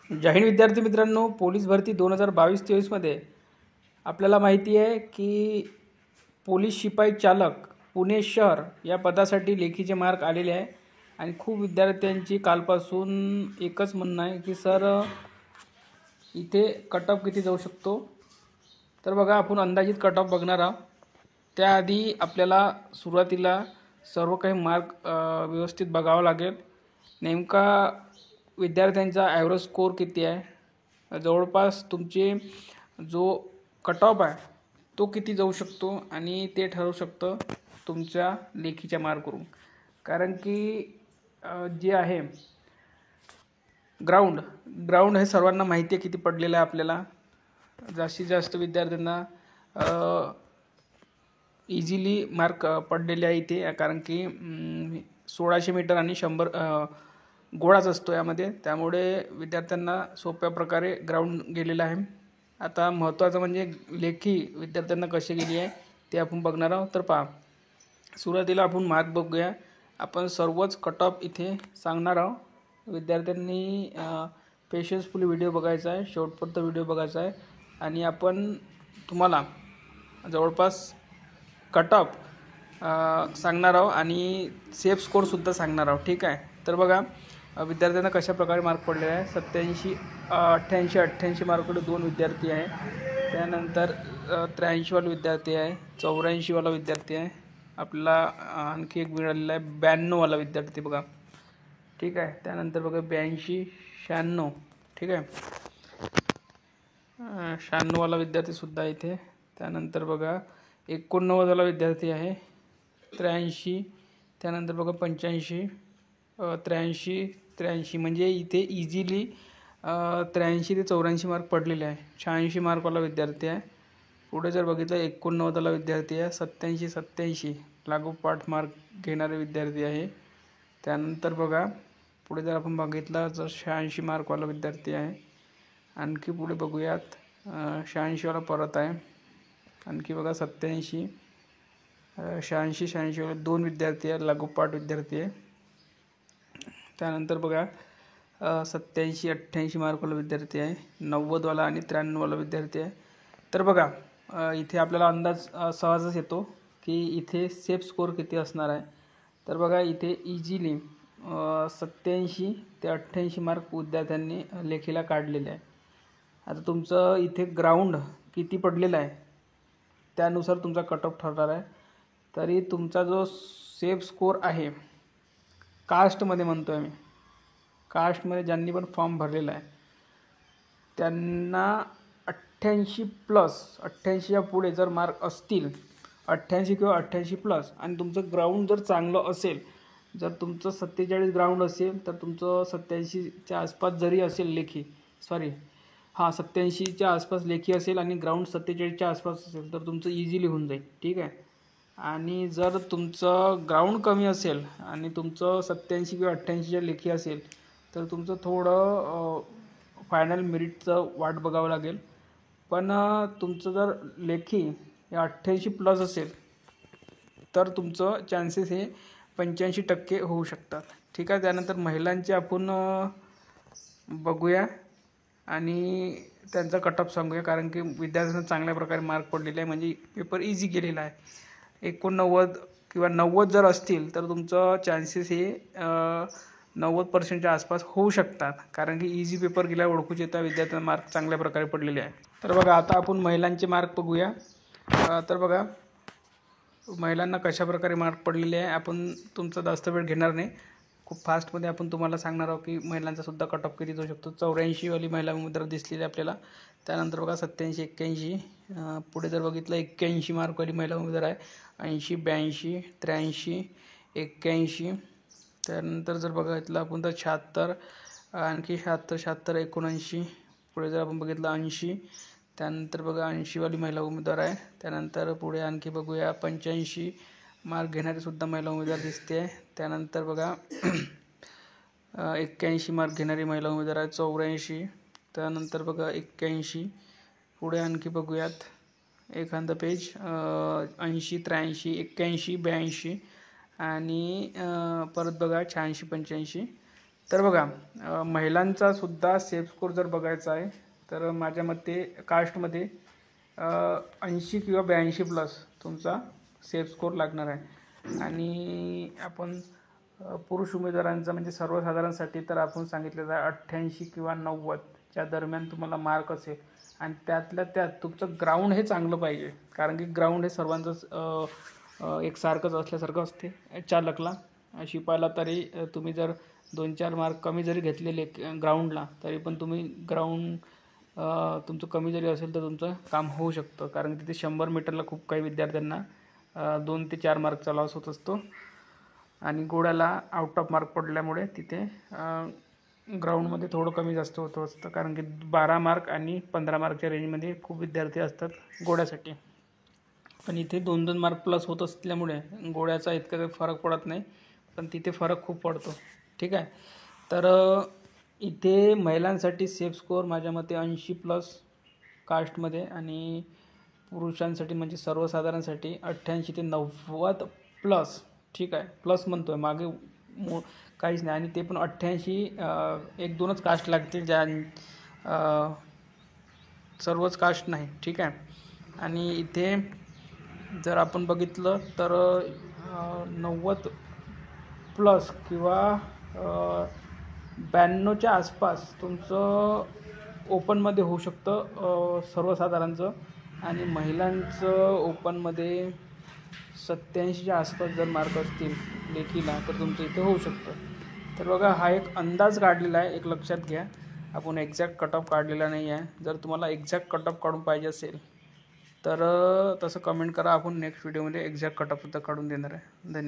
जय हिंद विद्यार्थी मित्रांनो, पोलीस भरती 2022-23 मध्ये आपल्याला माहिती आहे की पोलीस शिपाई चालक पुणे शहर या पदासाठी लेखीचे मार्क आलेले आहे आणि खूप विद्यार्थ्यांची कालपासून एकच म्हणणं आहे की सर इथे कट ऑफ किती जाऊ शकतो. तर बघा, आपण अंदाजित कट ऑफ बघणार आहोत. त्याआधी आपल्याला सुरुवातीला सर्व काही मार्क व्यवस्थित बघावं लागेल. नेमका विद्यार्थ्यांचा ॲव्हरेज स्कोर किती आहे, जवळपास तुमचे जो कट ऑफ आहे तो किती जाऊ शकतो आणि ते ठरवू शकतं तुमच्या लेखीच्या मार्कवरून. कारण की जे आहे ग्राउंड हे सर्वांना माहिती आहे किती पडलेलं आहे आपल्याला. जास्तीत जास्त विद्यार्थ्यांना इझिली मार्क पडलेले आहे इथे, कारण की 1600 मीटर आणि 100 गोळाच असतो यामध्ये. त्यामुळे विद्यार्थ्यांना सोप्या प्रकारे ग्राउंड गेलेलं आहे. आता महत्त्वाचं म्हणजे लेखी विद्यार्थ्यांना कशी गेली आहे ते आपण बघणार आहोत. तर पहा, सुरुवातीला आपण मार्क बघूया. आपण सर्वच कट ऑफ इथे सांगणार आहोत. विद्यार्थ्यांनी पेशन्सफुली व्हिडिओ बघायचा आहे, शेवटपर्यंत व्हिडिओ बघायचा आहे आणि आपण तुम्हाला जवळपास कट ऑफ सांगणार आहोत आणि सेफ स्कोरसुद्धा सांगणार आहोत. ठीक आहे. तर बघा, विद्यार्थ्यांना कशा प्रकारे मार्क पडले आहे. 87, 88 मार्कडे 2 विद्यार्थी आहे. त्यानंतर 83 वाला विद्यार्थी आहे, 84 वाला विद्यार्थी आहे. आपला आणखी एक मिळालेला आहे 92 वाला विद्यार्थी बघा. ठीक आहे. त्यानंतर बघा 82, 96. ठीक आहे. 96 वाला विद्यार्थीसुद्धा इथे. त्यानंतर बघा 89 वाला विद्यार्थी आहे, 83. त्यानंतर बघा 85, 83. म्हणजे इथे इझिली 83 ते 84 मार्क पडलेले आहे. 86 मार्कवाला विद्यार्थी आहे. पुढे जर बघितलं 89 वाला विद्यार्थी आहे, 87 लागोपाठ मार्क घेणारे विद्यार्थी आहे. त्यानंतर बघा पुढे जर आपण बघितलं तर 86 मार्कवाला विद्यार्थी आहे. आणखी पुढे बघूयात 86 वाला परत आहे. आणखी बघा 87, 86 वाले 2 विद्यार्थी आहे, लागोपाठ विद्यार्थी आहे. त्यानंतर बघा 87, 88 मार्कवाला विद्यार्थी आहे, 90 वाला आणि 93 वाला विद्यार्थी आहे. तर बघा, इथे आपल्याला अंदाज सहजच येतो की इथे सेफ स्कोर किती असणार आहे. तर बघा, इथे इझिली 87 ते 88 मार्क विद्यार्थ्यांनी लेखीला काढलेले आहे. आता तुमचं इथे ग्राउंड किती पडलेलं आहे त्यानुसार तुमचा कट ऑफ ठरणार आहे. तरी तुमचा जो सेफ स्कोर आहे कास्टमध्ये म्हणतो आहे मी, कास्टमध्ये ज्यांनी पण फॉर्म भरलेला आहे त्यांना 88+, 88च्या पुढे जर मार्क असतील, 88 किंवा 88+ आणि तुमचं ग्राउंड जर चांगलं असेल, जर तुमचं 47 ग्राउंड असेल तर तुमचं 87च्या आसपास जरी असेल लेखी, 87च्या आसपास लेखी असेल आणि ग्राउंड 47च्या आसपास असेल तर तुमचं इझिली होऊन जाईल. ठीक आहे. आणि जर तुमचं ग्राउंड कमी असेल आणि तुमचं 87 किंवा 88च्या लेखी असेल तर तुमचं थोडं फायनल मेरिटचं वाट बघावं लागेल. पण तुमचं जर लेखी 88+ असेल तर तुमचं चान्सेस हे 85% होऊ शकतात. ठीक आहे. त्यानंतर महिलांचे आपण बघूया आणि त्यांचा कट ऑफ सांगूया, कारण की विद्यार्थ्यांना चांगल्या प्रकारे मार्क पडलेले आहे, म्हणजे पेपर इझी गेलेला आहे. 89 किंवा 90 जर असतील तर तुमचं चान्सेस हे 90%च्या आसपास होऊ शकतात, कारण की इझी पेपर गेल्यावर ओळखूच येतात विद्यार्थ्यांना मार्क चांगल्या प्रकारे पडलेले आहे. तर बघा, आता आपण महिलांचे मार्क बघूया. तर बघा, महिलांना कशा प्रकारे मार्क पडलेले आहे. आपण तुमचा जास्त वेळ घेणार नाही, खूप फास्टमध्ये आपण तुम्हाला सांगणार आहोत की महिलांचासुद्धा कट ऑफ किती जाऊ शकतो. 84 वाली महिला उमेदवार दिसलेली आपल्याला. त्यानंतर बघा 87, 81. पुढे जर बघितलं 81 मार्कवाली महिला उमेदवार आहे, 80, 82, 83, 81. त्यानंतर जर बघितलं आपण तर 76, आणखी 76, 79. पुढे जर आपण बघितलं 80. त्यानंतर बघा 80 वाली महिला उमेदवार आहे. त्यानंतर पुढे आणखी बघूया 85 मार्क घेणारीसुद्धा महिला उमेदवार दिसते आहे. त्यानंतर बघा 81 मार्क घेणारी महिला उमेदवार आहे, 84. त्यानंतर बघा 81. पुढे आणखी बघूयात एखादं पेज 80, 83, 81, 82 आणि परत बघा 86, 85. तर बघा, महिलांचा सुद्धा सेफ स्कोर जर बघायचा आहे तर माझ्या मते कास्टमध्ये 80 किंवा 82 प्लस तुमचा सेफ स्कोर लागणार आहे. आणि आपण पुरुष उमेदवारांचा म्हणजे सर्वसाधारणसाठी तर आपण सांगितलेलं आहे 88 किंवा 90च्या दरम्यान तुम्हाला मार्क असेल. आणि त्यातल्या त्यात तुमचं ग्राउंड हे चांगलं पाहिजे, कारण की ग्राउंड हे सर्वांचंच एकसारखंच असल्यासारखं असते. चालकला शिपायला तरी तुम्ही जर 2-4 मार्क कमी जरी घेतलेले ग्राउंडला, तरी पण तुम्ही ग्राउंड तुमचं कमी जरी असेल तर तुमचं काम होऊ शकतं, कारण तिथे 100 मीटरला खूप काही विद्यार्थ्यांना 2 ते 4 मार्कचा लॉस होत असतो. आणि घोड्याला आउट ऑफ मार्क पडल्यामुळे तिथे ग्राउंडमध्ये थोडं कमी जास्त होतं असतं, कारण की 12 मार्क आणि 15 मार्कच्या रेंजमध्ये खूप विद्यार्थी असतात घोड्यासाठी. पण इथे 2-2 मार्क प्लस होत असल्यामुळे घोड्याचा इतका काही फरक पडत नाही, पण तिथे फरक खूप पडतो. ठीक आहे. तर इथे महिलांसाठी सेफ स्कोअर माझ्या मते 80 प्लस कास्टमध्ये, आणि पुरुषांसाठी म्हणजे सर्वसाधारणसाठी 88 ते 90 प्लस. ठीक आहे, प्लस म्हणतो आहे, मागे काहीच नाही. आणि ते पण 88, 1-2च कास्ट लागतील, ज्या सर्वच कास्ट नाही. ठीक आहे. आणि इथे जर आपण बघितलं तर 90 प्लस किंवा 92च्या आसपास तुमचं ओपनमध्ये होऊ शकतं सर्वसाधारणचं. आणि महिलांचं ओपनमध्ये 87च्या आसपास जर मार्क असतील लेखीला तर तुमचं इथे होऊ शकतं. तर बघा, हा एक अंदाज काढलेला आहे, एक लक्षात घ्या. आपण एक्झॅक्ट कट ऑफ काढलेला नाही आहे. जर तुम्हाला एक्झॅक्ट कट ऑफ काढून पाहिजे असेल तर तसं कमेंट करा, आपण नेक्स्ट व्हिडिओमध्ये एक्झॅक्ट कट ऑफ सुद्धा काढून देणार आहे. धन्यवाद.